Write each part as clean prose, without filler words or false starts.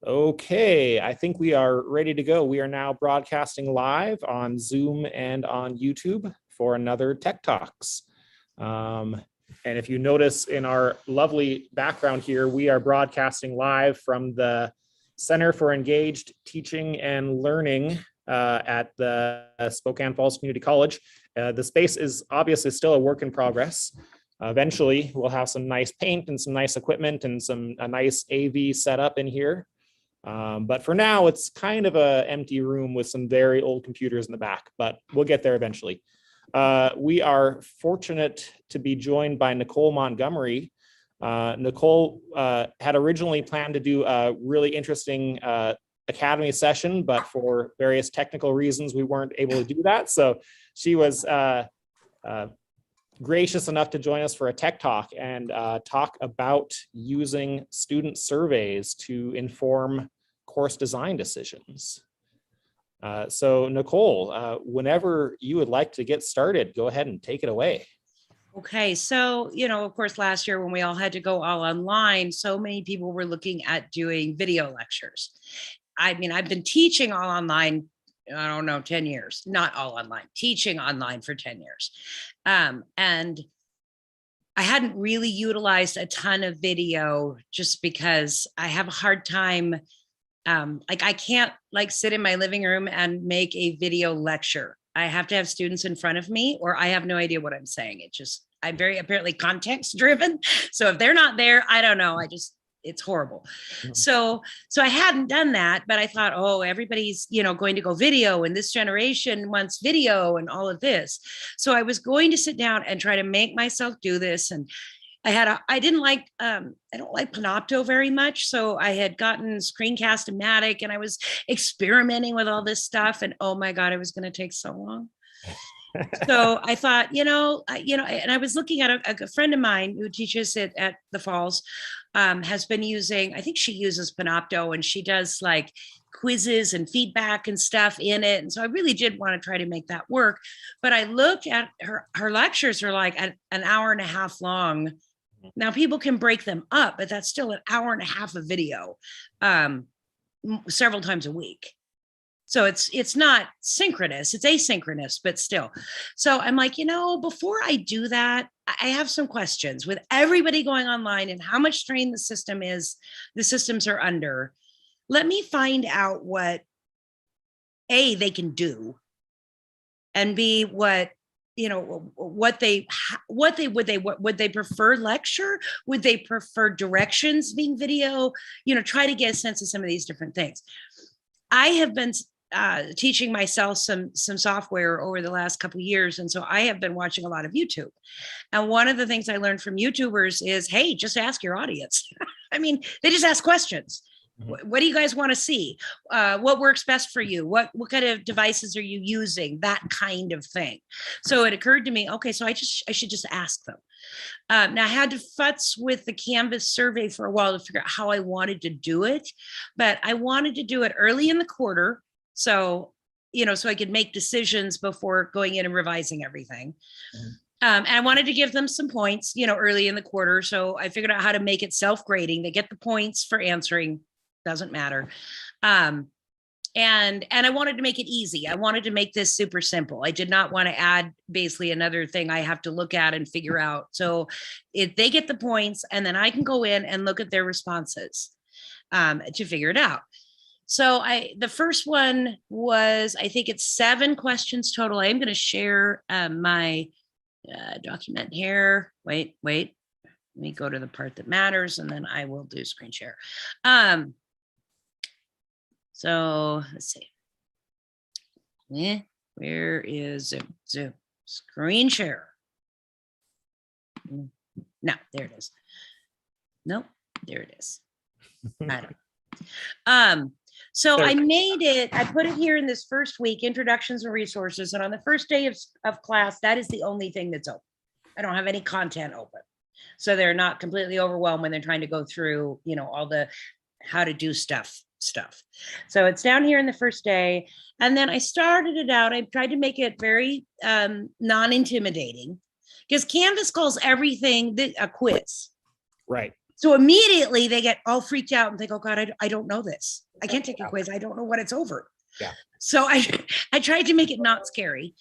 Okay, I think we are ready to go. We are now broadcasting live on Zoom and on YouTube for another Tech Talks. And if you notice in our lovely background here, we are broadcasting live from the Center for Engaged Teaching and Learning at the Spokane Falls Community College. The space is obviously still a work in progress. Eventually, we'll have some nice paint and some nice equipment and a nice AV setup in here. But for now, it's kind of an empty room with some very old computers in the back, but we'll get there eventually. We are fortunate to be joined by Nicole Montgomery. Nicole had originally planned to do a really interesting academy session, but for various technical reasons, we weren't able to do that. So she was gracious enough to join us for a tech talk and talk about using student surveys to inform course design decisions. So Nicole, whenever you would like to get started, go ahead and take it away. Okay, so, of course, last year when we all had to go all online, so many people were looking at doing video lectures. I mean, I've been teaching all online, I don't know, 10 years, not all online, teaching online for 10 years. And I hadn't really utilized a ton of video just because I have a hard time. I can't sit in my living room and make a video lecture. I have to have students in front of me or I have no idea what I'm saying. I'm very apparently context driven. So if they're not there, I don't know. It's horrible. So I hadn't done that, but I thought, oh, everybody's, going to go video and this generation wants video and all of this. So I was going to sit down and try to make myself do this. And I don't like Panopto very much. So I had gotten Screencast-O-Matic and I was experimenting with all this stuff and oh my God, it was going to take so long. So I thought, and I was looking at a friend of mine who teaches at the Falls, has been using, I think she uses Panopto and she does quizzes and feedback and stuff in it. And so I really did want to try to make that work. But I looked at her lectures are an hour and a half long. Now people can break them up, but that's still an hour and a half of video, several times a week. So it's not synchronous, it's asynchronous, but still. So I'm like, before I do that, I have some questions with everybody going online and how much strain the systems are under. Let me find out what A, they can do, and B, would they prefer lecture? Would they prefer directions being video? Try to get a sense of some of these different things. I have been teaching myself some software over the last couple of years. And so I have been watching a lot of YouTube. And one of the things I learned from YouTubers is, hey, just ask your audience. I mean, they just ask questions. Mm-hmm. What do you guys want to see? What works best for you? What kind of devices are you using? That kind of thing. So it occurred to me, okay, so I should just ask them. Now I had to futz with the Canvas survey for a while to figure out how I wanted to do it, but I wanted to do it early in the quarter. So, so I could make decisions before going in and revising everything. Mm-hmm. And I wanted to give them some points, early in the quarter. So I figured out how to make it self-grading. They get the points for answering, doesn't matter. And I wanted to make it easy. I wanted to make this super simple. I did not want to add basically another thing I have to look at and figure out. So if they get the points and then I can go in and look at their responses to figure it out. So the first one was, I think it's 7 questions total. I'm going to share my document here. Wait, let me go to the part that matters and then I will do screen share. So let's see. Where is Zoom? Screen share. No, there it is. Nope, there it is. I don't know. So I made it, I put it here in this first week, introductions and resources. And on the first day of class, that is the only thing that's open. I don't have any content open. So they're not completely overwhelmed when they're trying to go through, all the how to do stuff. So it's down here in the first day. And then I started it out. I tried to make it very non-intimidating because Canvas calls everything a quiz. Right. So immediately they get all freaked out and think, oh God, I don't know this. I can't take a quiz. I don't know what it's over. Yeah. So I tried to make it not scary.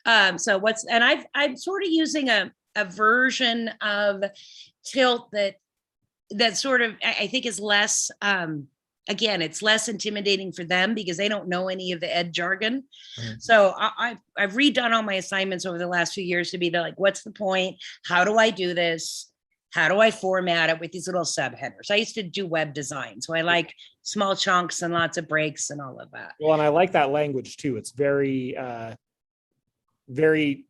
I'm sort of using a version of Tilt that sort of, I think is less, again, it's less intimidating for them because they don't know any of the ed jargon. Mm-hmm. So I've redone all my assignments over the last few years to be like, what's the point? How do I do this? How do I format it with these little subheaders? I used to do web design, so I like small chunks and lots of breaks and all of that. Well, and I like that language too. It's very, very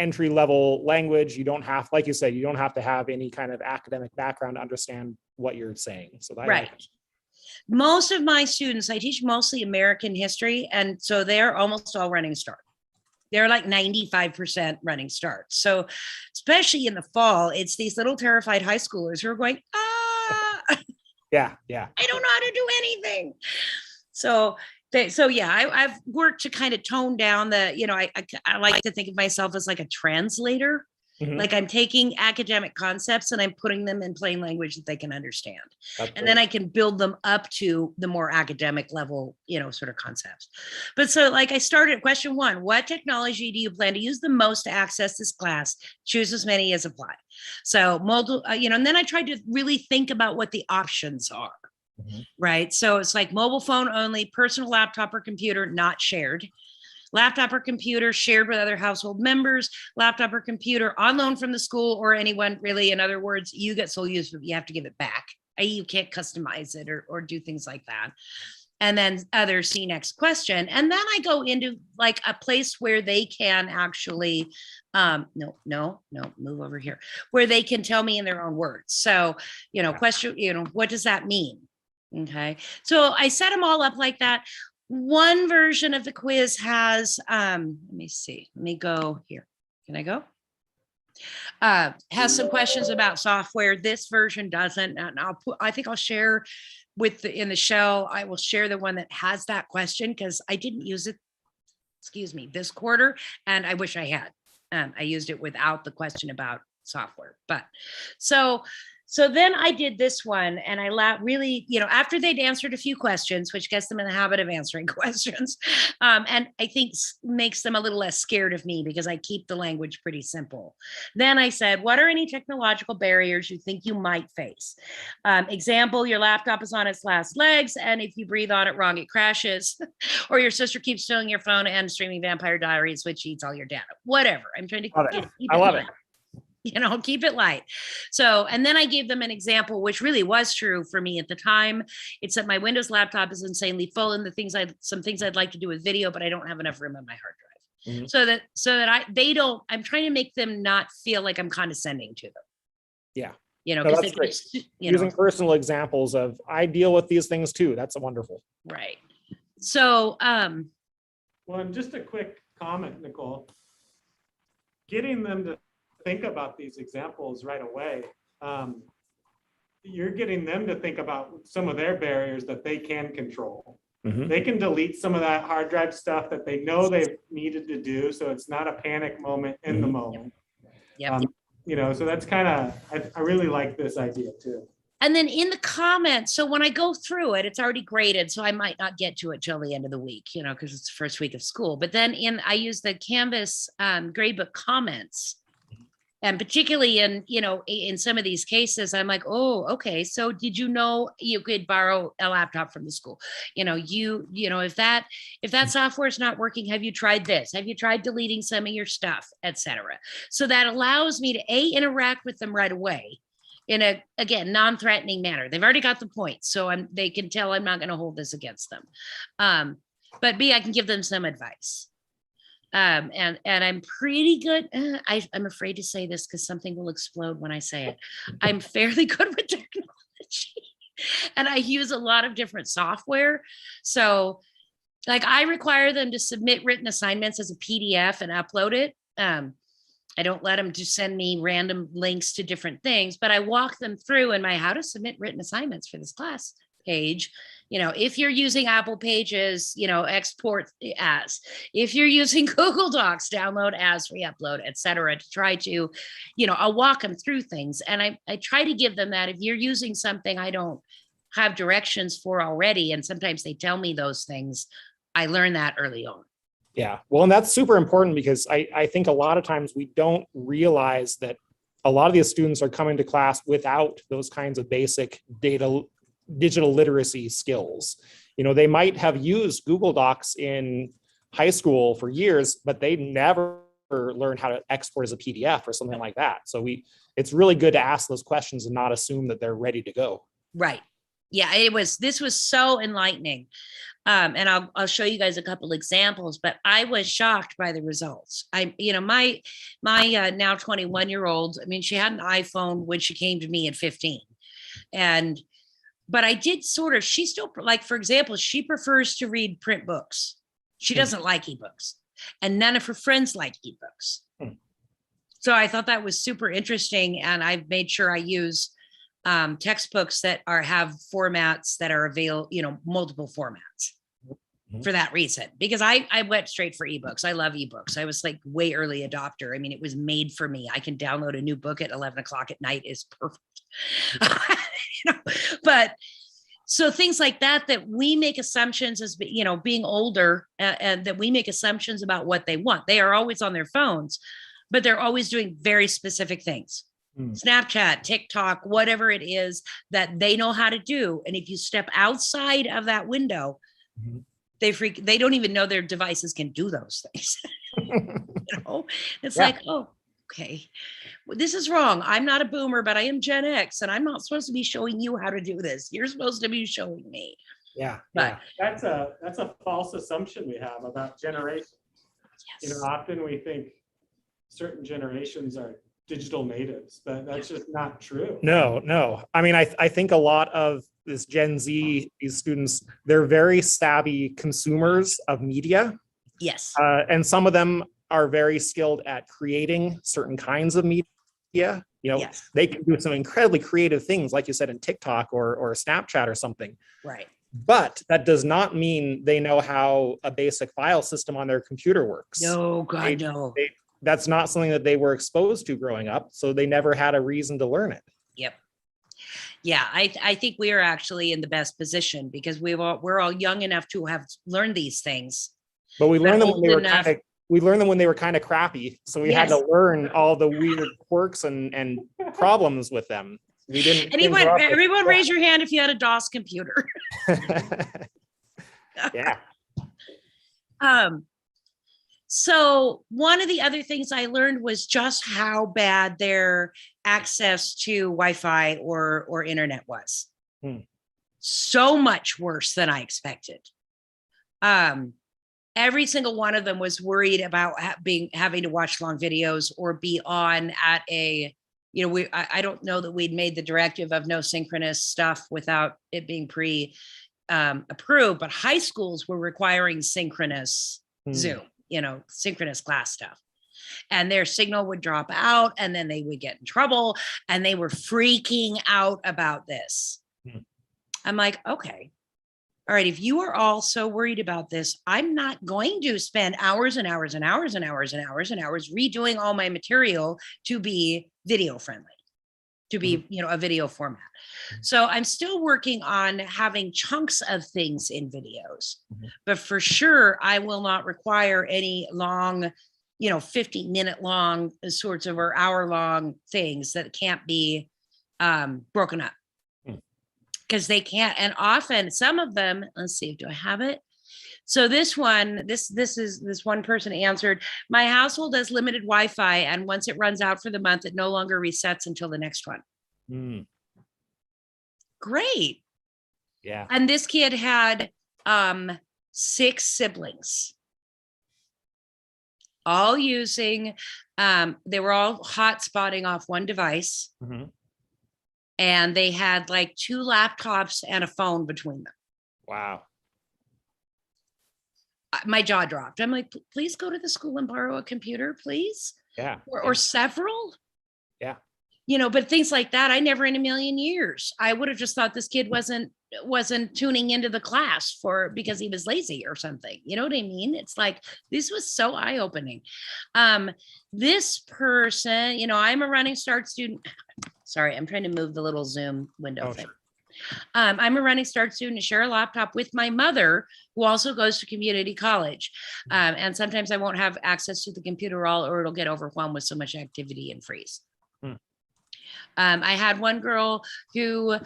entry level language. You don't have, like you said, you don't have to have any kind of academic background to understand what you're saying. So that, right. Most of my students, I teach mostly American history, and so they're almost all running start. They're like 95% running start. So especially in the fall, it's these little terrified high schoolers who are going, yeah. I don't know how to do anything. So I've worked to kind of tone down the, I like to think of myself as like a translator. Mm-hmm. Like I'm taking academic concepts and I'm putting them in plain language that they can understand. Absolutely. And then I can build them up to the more academic level, sort of concepts. But so like I started question 1, what technology do you plan to use the most to access this class? Choose as many as apply. So and then I tried to really think about what the options are. Mm-hmm. Right. So it's like mobile phone only, personal laptop or computer, not shared. Laptop or computer shared with other household members, laptop or computer on loan from the school or anyone, really. In other words, you get sole use, but you have to give it back. You can't customize it or do things like that. And then other, see next question. And then I go into like a place where they can actually, move over here, where they can tell me in their own words. So, question, what does that mean? Okay. So I set them all up like that. One version of the quiz has, let me see, let me go here. Can I go? Has some questions about software. This version doesn't. And I think I'll share in the shell, I will share the one that has that question because I didn't use it, this quarter. And I wish I had. I used it without the question about software. But so then I did this one and I really, after they'd answered a few questions, which gets them in the habit of answering questions, and I think makes them a little less scared of me because I keep the language pretty simple. Then I said, what are any technological barriers you think you might face? Example, your laptop is on its last legs, and if you breathe on it wrong, it crashes, or your sister keeps stealing your phone and streaming Vampire Diaries, which eats all your data. Whatever. I'm trying to keep I love it. Keep it light. So, and then I gave them an example, which really was true for me at the time. It's that my Windows laptop is insanely full and some things I'd like to do with video, but I don't have enough room on my hard drive. Mm-hmm. I'm trying to make them not feel like I'm condescending to them. Yeah. Because that's great. Using personal examples of, I deal with these things too. That's wonderful. Right. So, and just a quick comment, Nicole, getting them to think about these examples right away. You're getting them to think about some of their barriers that they can control. Mm-hmm. They can delete some of that hard drive stuff that they know they've needed to do, so it's not a panic moment in mm-hmm. the moment. Yep. So that's kind of, I really like this idea too. And then in the comments, so when I go through it, it's already graded, so I might not get to it till the end of the week, because it's the first week of school. But then I use the Canvas gradebook comments. And particularly in some of these cases, I'm like, oh, okay. So did you know you could borrow a laptop from the school? If that software is not working, have you tried this? Have you tried deleting some of your stuff, etc.? So that allows me to interact with them right away in a, again, non-threatening manner. They've already got the point. So they can tell I'm not going to hold this against them. But B, I can give them some advice. And I'm pretty good. I'm afraid to say this because something will explode when I say it. I'm fairly good with technology and I use a lot of different software. So like I require them to submit written assignments as a PDF and upload it. I don't let them just send me random links to different things, but I walk them through in my how to submit written assignments for this class page, if you're using Apple Pages, export as. If you're using Google Docs, download as, re-upload, etc. to try to, I'll walk them through things. And I try to give them that. If you're using something I don't have directions for already, and sometimes they tell me those things, I learned that early on. Yeah, well, and that's super important because I think a lot of times we don't realize that a lot of these students are coming to class without those kinds of basic digital literacy skills. They might have used Google Docs in high school for years, but they never learned how to export as a PDF or something like that. So it's really good to ask those questions and not assume that they're ready to go. Right. Yeah, this was so enlightening. And I'll show you guys a couple examples, but I was shocked by the results. My now 21-year-old, she had an iPhone when she came to me at 15. But I did she still, like, for example, she prefers to read print books. She doesn't like ebooks, and none of her friends like ebooks. So I thought that was super interesting. And I've made sure I use textbooks that have formats that are available, multiple formats for that reason, because I went straight for ebooks. I love ebooks. I was like way early adopter. It was made for me. I can download a new book at 11 o'clock at night is perfect. But so things like that we make assumptions as, being older, and that we make assumptions about what they want. They are always on their phones, but they're always doing very specific things. Snapchat, TikTok, whatever it is that they know how to do. And if you step outside of that window, they don't even know their devices can do those things. It's like, oh, okay, well, this is wrong. I'm not a boomer, but I am Gen X, and I'm not supposed to be showing you how to do this. You're supposed to be showing me. But that's a false assumption we have about generations. yes. Often we think certain generations are digital natives, but that's just not true. No. I think a lot of this Gen Z, these students, they're very savvy consumers of media. Yes. And some of them are very skilled at creating certain kinds of media. Yes. They can do some incredibly creative things, like you said, in TikTok or Snapchat or something. Right. But that does not mean they know how a basic file system on their computer works. No, God, no. That's not something that they were exposed to growing up, so they never had a reason to learn it. Yep. Yeah, I think we are actually in the best position because we're all young enough to have learned these things. But we learned them when they were kind of crappy, so we had to learn all the weird quirks and problems with them. We didn't. Everyone, raise your hand if you had a DOS computer. Yeah. So one of the other things I learned was just how bad their access to Wi-Fi or internet was. So much worse than I expected. Every single one of them was worried about having to watch long videos or be on at a, I don't know that we'd made the directive of no synchronous stuff without it being approved, but high schools were requiring synchronous Zoom. Synchronous class stuff, and their signal would drop out and then they would get in trouble, and they were freaking out about this. I'm like, okay, all right, if you are all so worried about this, I'm not going to spend hours and hours and hours and hours and hours and hours redoing all my material to be video friendly, to be, a video format. So I'm still working on having chunks of things in videos, but for sure, I will not require any long, 50-minute long sorts of or hour long things that can't be broken up, because they can't. And often some of them, let's see, do I have it? So this one person answered, my household has limited Wi-Fi, and once it runs out for the month, it no longer resets until the next one. Great. Yeah. And this kid had 6 siblings, all using, they were all hotspotting off one device. And they had like 2 laptops and a phone between them. Wow. My jaw dropped. I'm like, please go to the school and borrow a computer, please. Yeah. Or several. Yeah. but things like that, I never in a million years, I would have just thought this kid wasn't tuning into the class because he was lazy or something. You know what I mean? It's like, this was so eye-opening. This person, I'm a Running Start student. Sorry, I'm trying to move the little Zoom window thing. Sure. I'm a Running Start student and share a laptop with my mother, who also goes to community college. And sometimes I won't have access to the computer or it'll get overwhelmed with so much activity and freeze. I had one girl who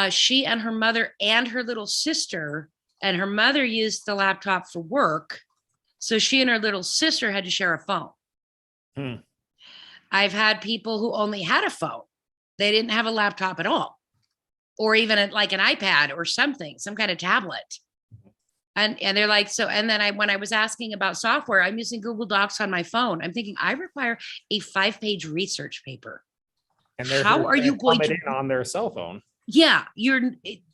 she and her mother and her little sister, and her mother used the laptop for work. So she and her little sister had to share a phone. I've had people who only had a phone. They didn't have a laptop at all, or even like an iPad or something, some kind of tablet. And they're like, so, and then when I was asking about software, I'm using Google Docs on my phone. I'm thinking I require a 5-page research paper. And how are you going to on their cell phone? Yeah,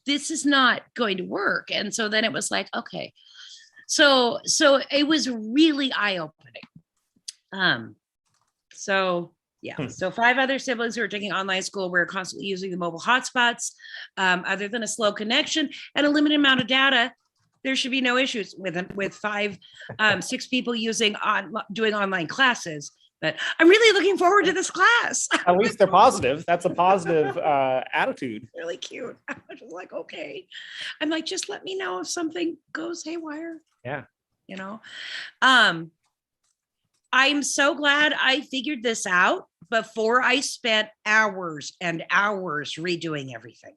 this is not going to work. And so then it was like, okay. So it was really eye-opening. So 5 other siblings who are taking online school. We're constantly using the mobile hotspots. Other than a slow connection and a limited amount of data, there should be no issues with 6 people doing online classes. But I'm really looking forward to this class. At least they're positive. That's a positive attitude. Really cute. I was just like, okay. I'm like, just let me know if something goes haywire. Yeah. I'm so glad I figured this out before I spent hours and hours redoing everything.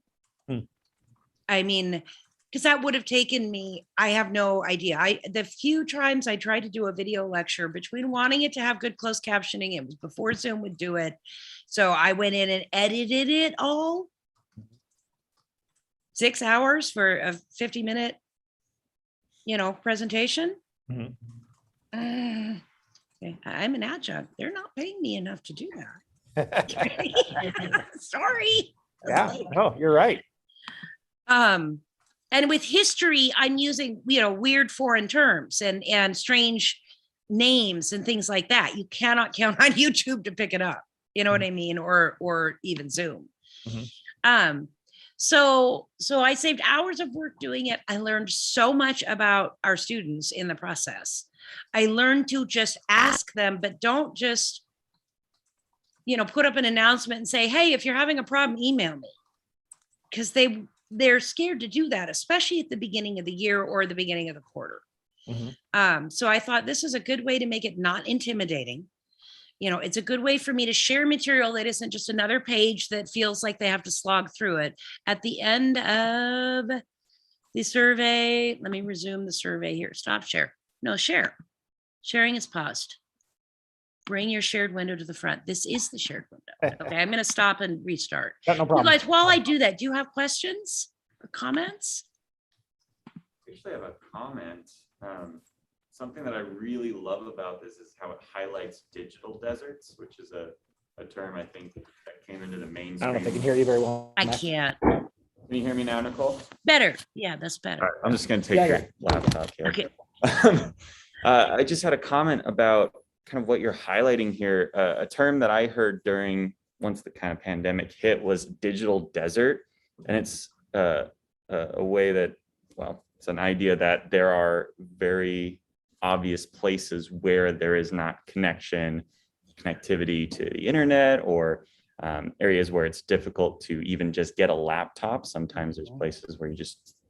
I mean, because that would have taken me, I have no idea. The few times I tried to do a video lecture, between wanting it to have good closed captioning, it was before Zoom would do it. So I went in and edited it all. 6 hours for a 50-minute, presentation. I'm an adjunct. They're not paying me enough to do that. Sorry. Yeah, no, you're right. And with history, I'm using, weird foreign terms and strange names and things like that. You cannot count on YouTube to pick it up. You know what I mean? Or even Zoom. So I saved hours of work doing it. I learned so much about our students in the process. I learned to just ask them, but don't just, put up an announcement and say, hey, if you're having a problem, email me. Because they're scared to do that, especially at the beginning of the year or the beginning of the quarter. So I thought this is a good way to make it not intimidating. It's a good way for me to share material that isn't just another page that feels like they have to slog through it. At the end of the survey, let me resume the survey here. Stop share. No, share. Sharing is paused. Bring your shared window to the front. This is the shared window. Okay, I'm going to stop and restart. No problem. You guys, while I do that, do you have questions or comments? I actually have a comment. Something that I really love about this is how it highlights digital deserts, which is a term I think that came into the mainstream. I don't know if I can hear you very well. I can't. Can you hear me now, Nicole? Better. Yeah, that's better. All right, I'm just going to take your laptop here. Okay. I just had a comment about kind of what you're highlighting here. A term that I heard once the kind of pandemic hit was digital desert. And it's a way that, it's an idea that there are very obvious places where there is not connectivity to the internet, or areas where it's difficult to even just get a laptop. Sometimes there's places where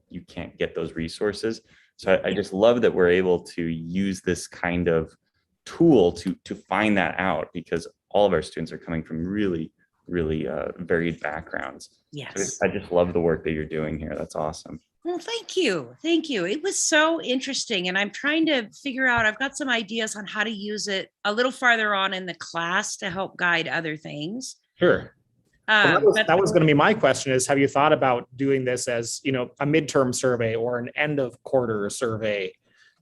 you can't get those resources. So I just love that we're able to use this kind of tool to find that out, because all of our students are coming from really, really varied backgrounds. Yes. So I just love the work that you're doing here. That's awesome. Well, thank you. Thank you. It was so interesting. And I'm trying to figure out, I've got some ideas on how to use it a little farther on in the class to help guide other things. Sure. That was going to be my question, is have you thought about doing this as, a midterm survey or an end of quarter survey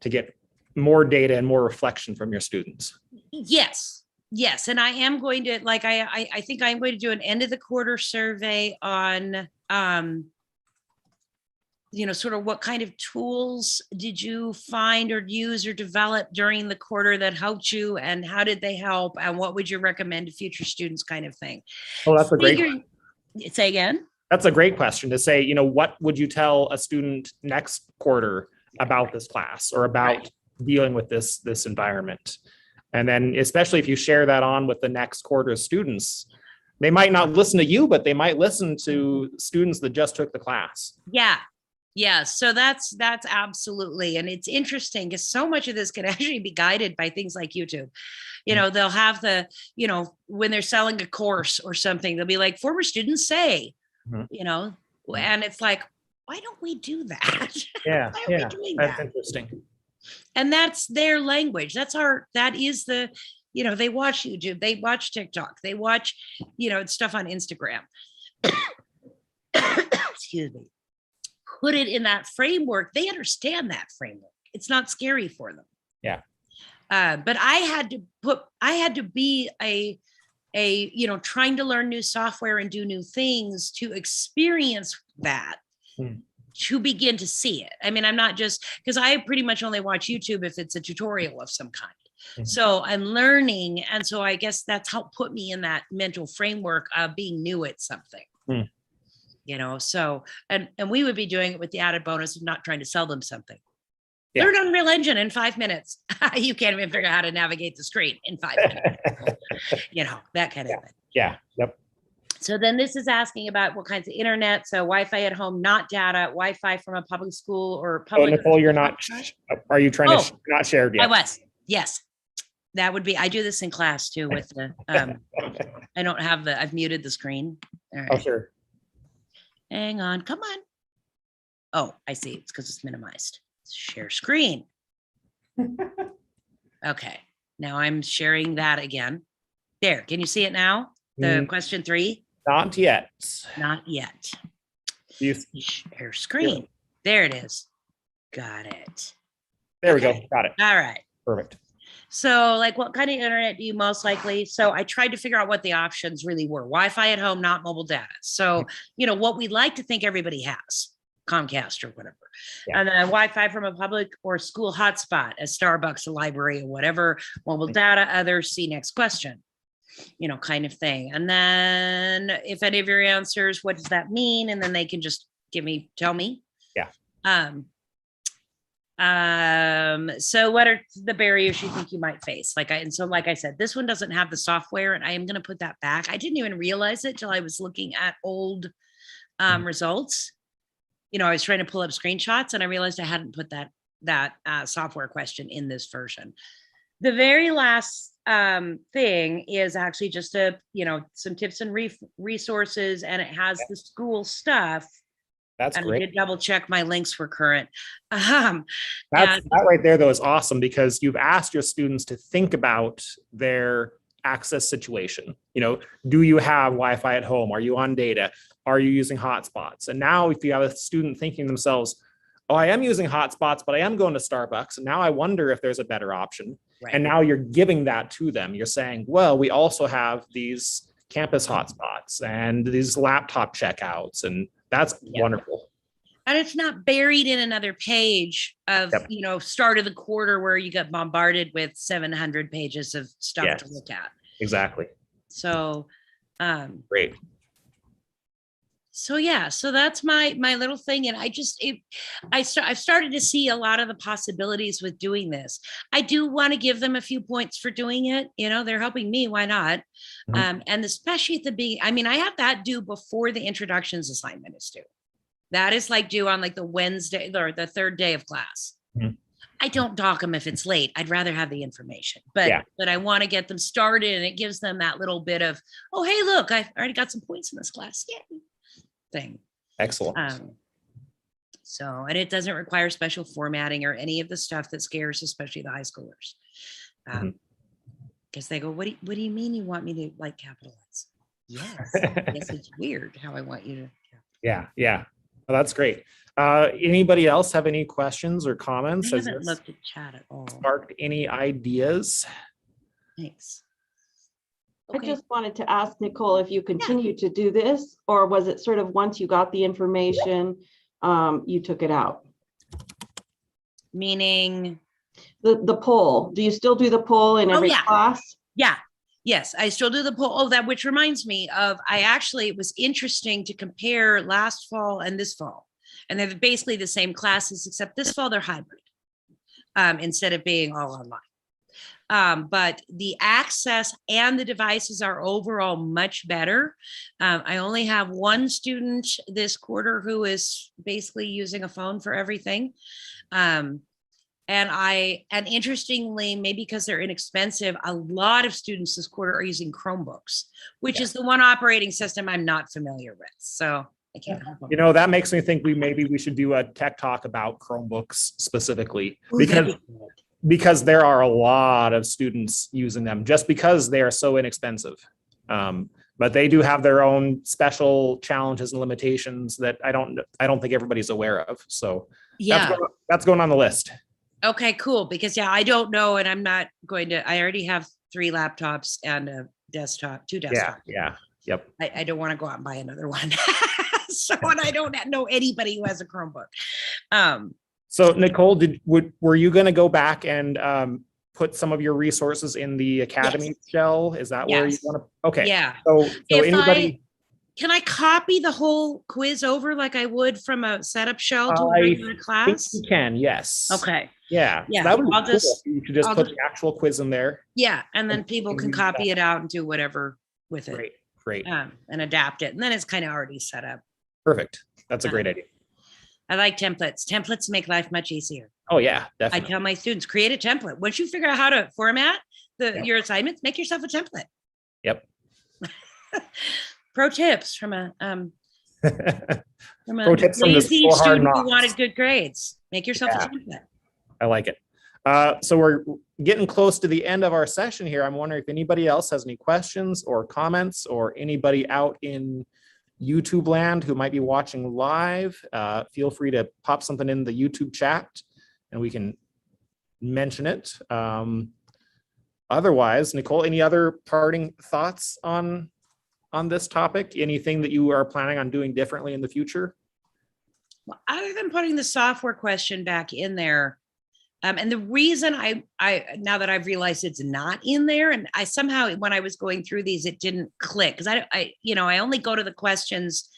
to get more data and more reflection from your students? Yes. And I am going to, I think I'm going to do an end of the quarter survey on sort of what kind of tools did you find or use or develop during the quarter that helped you, and how did they help, and what would you recommend to future students, kind of thing? Oh, that's a great. Say again. That's a great question to say, what would you tell a student next quarter about this class or about dealing with this environment? And then especially if you share that on with the next quarter students, they might not listen to you, but they might listen to students that just took the class. Yeah. So that's absolutely. And it's interesting because so much of this can actually be guided by things like YouTube. They'll have when they're selling a course or something, they'll be like, former students say, and it's like, why don't we do that? Yeah. Why are we doing That's that? interesting. And that's their language. That is the, they watch YouTube, they watch TikTok, they watch, stuff on Instagram. Excuse me. Put it in that framework. They understand that framework. It's not scary for them. Yeah. But I had to be trying to learn new software and do new things to experience that. To begin to see it. I mean, I'm not just, because I pretty much only watch YouTube if it's a tutorial of some kind. So I'm learning. And so I guess that's helped put me in that mental framework of being new at something. So, and we would be doing it with the added bonus of not trying to sell them something. Yeah. Learn Unreal Engine in 5 minutes. You can't even figure out how to navigate the screen in 5 minutes. That kind of thing. Yeah. Yep. So then this is asking about what kinds of internet. So Wi-Fi at home, not data, Wi-Fi from a public school or public. Nicole, you're not, are you trying to not shared yet? I was, yes. That would be, I do this in class too with the, I don't have I've muted the screen. All right. Oh, sure. Hang on, come on. Oh, I see, it's because it's minimized. Share screen. Okay, now I'm sharing that again. There, can you see it now? The question 3? Not yet. Not yet. You, Share screen. There it is. Got it. there we go. Got it. All right. Perfect. So like what kind of internet do you most likely? So I tried to figure out what the options really were. Wi-Fi at home, not mobile data. So, what we like to think everybody has, Comcast or whatever. Yeah. And then Wi-Fi from a public or school hotspot, a Starbucks, a library, or whatever. Mobile data, others, see next question. Kind of thing. And then if any of your answers, what does that mean? And then they can just tell me. Yeah. So what are the barriers you think you might face? Like I said, this one doesn't have the software, and I am going to put that back. I didn't even realize it till I was looking at old results. I was trying to pull up screenshots, and I realized I hadn't put that software question in this version. The very last thing is actually just some tips and resources, and it has the school stuff. That's and great. I did double check my links were current. That right there, though, is awesome because you've asked your students to think about their access situation. Do you have Wi-Fi at home? Are you on data? Are you using hotspots? And now if you have a student thinking to themselves, oh, I am using hotspots, but I am going to Starbucks. And now I wonder if there's a better option. Right. And now you're giving that to them. You're saying, well, we also have these campus hotspots and these laptop checkouts, and that's wonderful. And it's not buried in another page of, start of the quarter where you get bombarded with 700 pages of stuff to look at. Exactly. So, great. So that's my little thing. And I've started to see a lot of the possibilities with doing this. I do want to give them a few points for doing it. They're helping me. Why not? Mm-hmm. And especially at the beginning, I have that due before the introductions assignment is due. That is due on the Wednesday or the 3rd day of class. Mm-hmm. I don't dock them if it's late. I'd rather have the information, but I want to get them started, and it gives them that little bit of, oh, hey, look, I've already got some points in this class. Yay. Thing. Excellent. And it doesn't require special formatting or any of the stuff that scares, especially the high schoolers. Because they go, what do you mean you want me to capitalize? Yes. Yes, it's weird how I want you to. Yeah. Well, that's great. Anybody else have any questions or comments? I haven't looked at chat at all. Sparked any ideas? Thanks. Okay. I just wanted to ask Nicole if you continue to do this, or was it sort of once you got the information, you took it out? Meaning, The poll, do you still do the poll in every yeah. class? yeah, yes, I still do the poll. Oh, that, which reminds me of, it was interesting to compare last fall and this fall. And they're basically the same classes, except this fall they're hybrid instead of being all online. But the access and the devices are overall much better. I only have one student this quarter who is basically using a phone for everything. And interestingly, maybe because they're inexpensive, a lot of students this quarter are using Chromebooks, which is the one operating system I'm not familiar with. So I can't help them. You know, that makes me think we should do a tech talk about Chromebooks specifically, because there are a lot of students using them just because they are so inexpensive. But they do have their own special challenges and limitations that I don't think everybody's aware of. So Yeah. that's going on the list. Okay, cool. Because I don't know, and I'm not going to. I already have 3 laptops and a desktop, 2 desktops. Yeah. Yep. I don't want to go out and buy another one. So, and I don't know anybody who has a Chromebook. So Nicole, were you going to go back and put some of your resources in the Academy shell? Is that where you want to? Okay. Yeah. So anybody? Can I copy the whole quiz over like I would from a setup shell to a regular class? You can, yes. Okay. Yeah. Yeah, That would be I'll cool. just- You could just I'll put just- the actual quiz in there. Yeah, and then people can copy it out and do whatever with it. Great. And adapt it. And then it's kind of already set up. Perfect. That's a great idea. I like templates. Templates make life much easier. Oh yeah, I definitely. tell my students, create a template. Once you figure out how to format your assignments, make yourself a template. Yep. Pro tips from a Pro tips from the lazy School Hard student who Knocks. wanted good grades. Make yourself a template. I like it. So we're getting close to the end of our session here. I'm wondering if anybody else has any questions or comments, or anybody out in YouTube land who might be watching live. Feel free to pop something in the YouTube chat and we can mention it. Otherwise, Nicole, any other parting thoughts on this topic? Anything that you are planning on doing differently in the future? Well, other than putting the software question back in there, and the reason I now that I've realized it's not in there, and I somehow when I was going through these, it didn't click because I only go to the questions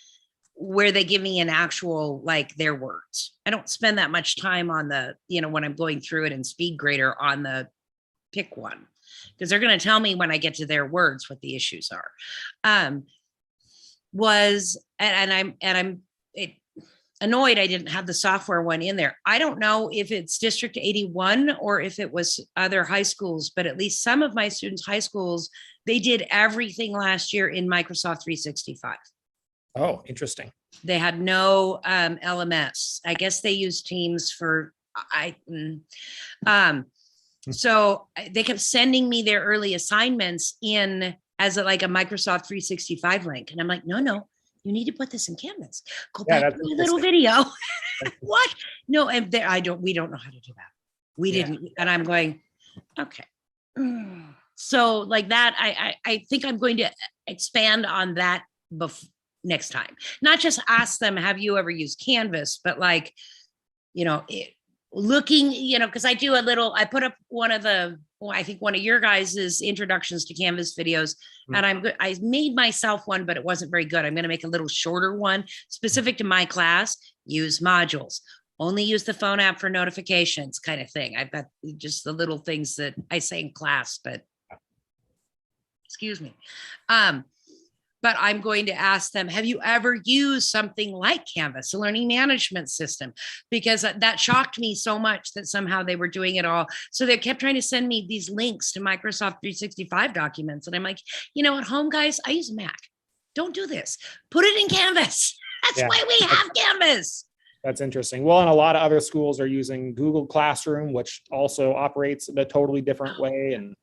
where they give me an actual, like, their words. I don't spend that much time on the, when I'm going through it in SpeedGrader on the pick one, because they're going to tell me when I get to their words what the issues are. I'm annoyed I didn't have the software one in there. I don't know if it's District 81 or if it was other high schools, but at least some of my students' high schools, they did everything last year in Microsoft 365. Oh, interesting. They had no LMS. I guess they used Teams for, so they kept sending me their early assignments in as a Microsoft 365 link. And I'm like, no. You need to put this in Canvas. Go back to your little video. What? No, and we don't know how to do that. We didn't. And I'm going, okay. So like that, I think I'm going to expand on that next time. Not just ask them, have you ever used Canvas, but looking, because I put up I think one of your guys's introductions to Canvas videos, and I made myself one, but it wasn't very good. I'm going to make a little shorter one specific to my class. Use modules, only use the phone app for notifications, kind of thing. I've got just the little things that I say in class, but excuse me. But I'm going to ask them, have you ever used something like Canvas, a learning management system? Because that shocked me so much that somehow they were doing it all. So they kept trying to send me these links to Microsoft 365 documents. And I'm like, at home, guys, I use Mac. Don't do this. Put it in Canvas. That's why we have Canvas. That's interesting. Well, and a lot of other schools are using Google Classroom, which also operates in a totally different way. And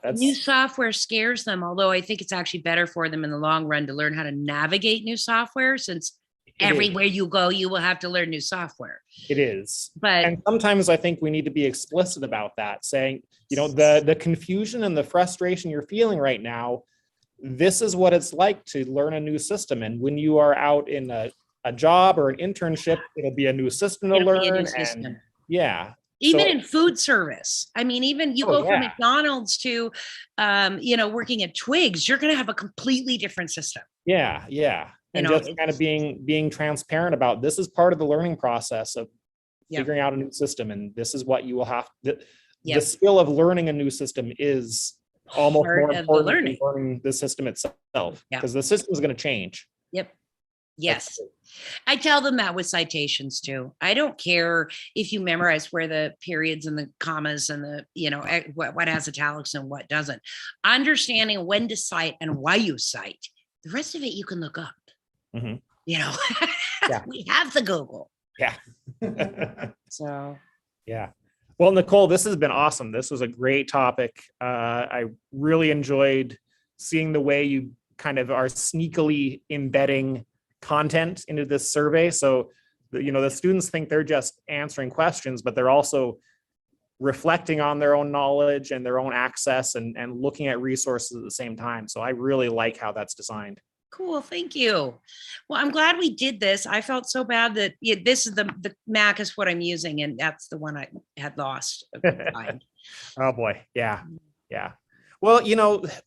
that's new software scares them, although I think it's actually better for them in the long run to learn how to navigate new software, since everywhere you go, you will have to learn new software. It is. But and sometimes I think we need to be explicit about that, saying, the confusion and the frustration you're feeling right now, this is what it's like to learn a new system. And when you are out in a a job or an internship, it'll be a new system to It'll be a new learn. system. And yeah. Even So- in food service. I mean, even you Oh, go from yeah. McDonald's to, working at Twigs, you're going to have a completely different system. Yeah. You And know, just kind of being transparent about this is part of the learning process of Yep. figuring out a new system. And this is what you will have. The Yep. skill of learning a new system is almost Part more of the important than learning. learning the system itself, Yeah. because the system is going to change. Yep. Yes. I tell them that with citations too. I don't care if you memorize where the periods and the commas and the, what has italics and what doesn't. Understanding when to cite and why you cite. The rest of it you can look up. Mhm. Yeah. We have the Google. Yeah. So. Yeah. Well, Nicole, this has been awesome. This was a great topic. I really enjoyed seeing the way you kind of are sneakily embedding content into this survey. So, the students think they're just answering questions, but they're also reflecting on their own knowledge and their own access and looking at resources at the same time. So I really like how that's designed. Cool. Thank you. Well, I'm glad we did this. I felt so bad that this is the Mac is what I'm using, and that's the one I had lost. Oh boy. Yeah. Well,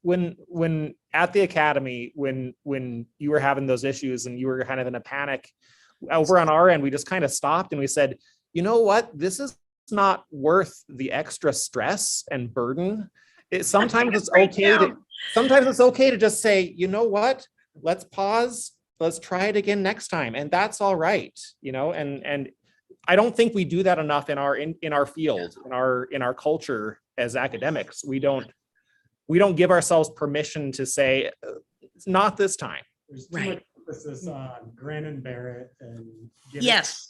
when at the academy, when you were having those issues and you were kind of in a panic, over on our end, we just kind of stopped and we said, you know what, this is not worth the extra stress and burden. Sometimes it's okay to just say, you know what, let's pause, let's try it again next time, and that's all right. And I don't think we do that enough in our field, in our culture as academics. We don't give ourselves permission to say, it's not this time. There's too much emphasis on grin and bear it and get it.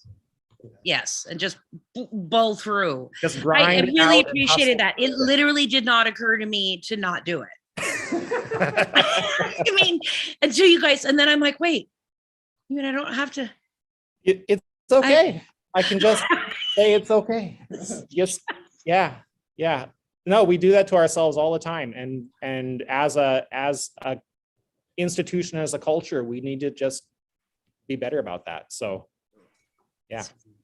Yes, and just bowl through. Just I grind. really appreciated that. It literally did not occur to me to not do it. I mean, until you guys, and then I'm like, wait, I don't have to. It's okay. I can just say it's okay. Just yeah. No, we do that to ourselves all the time, and as a institution, as a culture, we need to just be better about that. So yeah.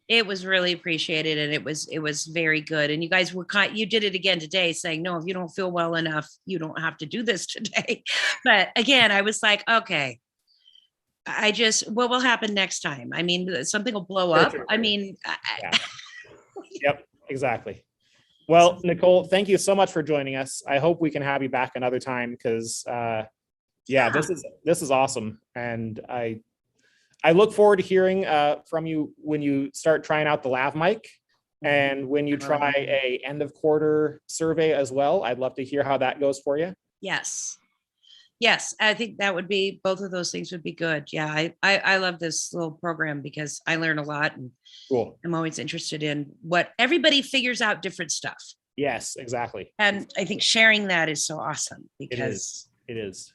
It was really appreciated, and it was very good. And you guys you did it again today, saying, no, if you don't feel well enough, you don't have to do this today. But again, I was like, okay, what will happen next time? I mean, something will blow up. Sure. I mean, Yep, exactly. Well, Nicole, thank you so much for joining us. I hope we can have you back another time, because this is awesome. And I look forward to hearing from you when you start trying out the lav mic and when you try a end of quarter survey as well. I'd love to hear how that goes for you. Yes, I think that would be, both of those things would be good. Yeah, I love this little program because I learn a lot, and Cool. I'm always interested in what everybody figures out different stuff. Yes, exactly. And I think sharing that is so awesome It because. is.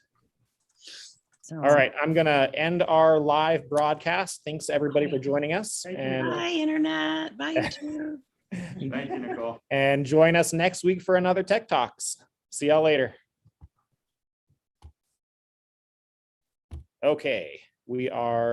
So, All right, I'm gonna end our live broadcast. Thanks everybody for joining us, and Bye, internet. Bye, YouTube. Thank you, Nicole. and join us next week for another Tech Talks. See y'all later. Okay, we are